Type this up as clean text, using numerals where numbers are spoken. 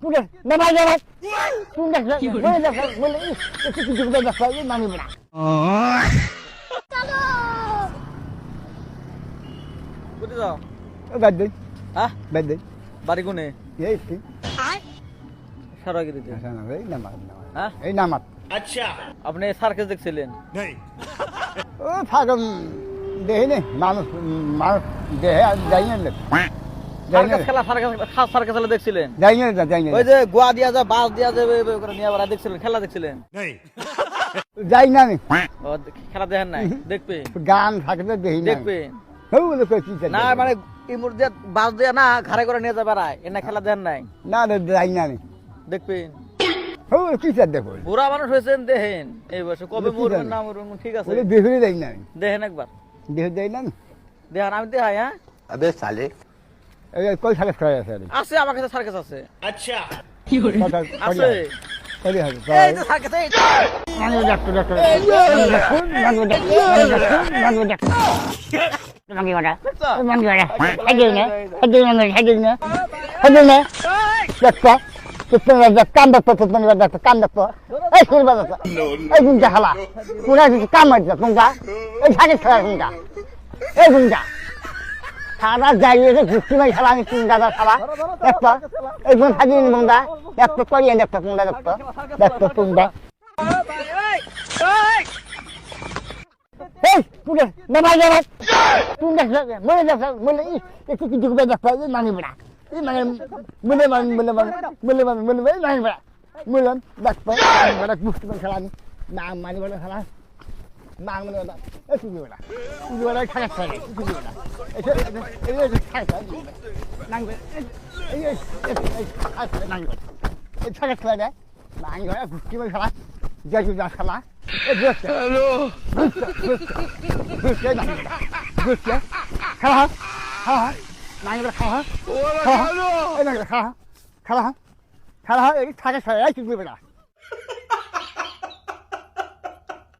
পুরে নামাই যাবে তুমি দেখ বলে দেখ বলে একটু কিছু করে দেখ মানিব না কোথায় যাও? বাদ দে হ্যাঁ বাদ দে বাড়ি কোনে? এই কি সারাগি দিতে। এই নামাজ হ্যাঁ এই নামাজ আপনি সার্কাস দেখছিলেন? ও ফাগম দেহিনে মানুষ মানুষ দেহে যাই না সার্কাস খেলা সার্কাস খেলা দেখছিলেন? যাই না ওই যে গোয়া দিয়া যায় বাস দিয়া যাবে করে নিয়ে আবার দেখছিলেন, খেলা দেখছিলেন? যাই না আমি ও, খেলা দেখেন নাই? দেখবে গান থাকলে দেখি না দেখবে না না মানে এই মুহূর্তে বাস দিয়া না ঘাড়ে করে নিয়ে যাবে রায় এনে খেলা দেখেন নাই? না যাই না আমি দেখবেন কি চার দেখো বুড়া মানুষ হয়েছেন দেখেন এই বয়সে কবে কি মরবেন জানি? না মরবেন ঠিক আছে বেহুরে যাই না আমি দেখেন একবার বেহুরে যাই না দেখেন আমি দেখাই। হ্যাঁ আবে সালে কই সালে করে আছে আছে আমার কাছে সার্কাস আছে আচ্ছা আছে কই হবে এই যে সার্কাস এই মানব ডাক্তার ডাক্তার মানব সারা যাই ঘুরতে মাই খেলা আমি তিন দাদা খালা একটা একজন হাজির মন্দা একটা করিয়েন একটা কুন্দা একটা কুন্দা এই পুরে নামাই যাবে তুমি দেখ মনে দেখ মনে একটু কিছু করে দেখ মানিব না এই মানে মনে মানিব না দেখ বুঝতে পারি খেলা আমি না মানিব না খেলা না মানে এই তুমি না তুমি না খারাপ করে তুমি না এই খারাপ নাঙ্গে এই খারাপ করে না নাঙ্গে বুঝতে পারি খেলা যাই যা খেলা হ্যালো বুঝতে খেলা হ্যাঁ নাঙ্গে খেলা খেলা এই নাঙ্গে খেলা খেলা খেলা এই খারাপ করে এই তুমি না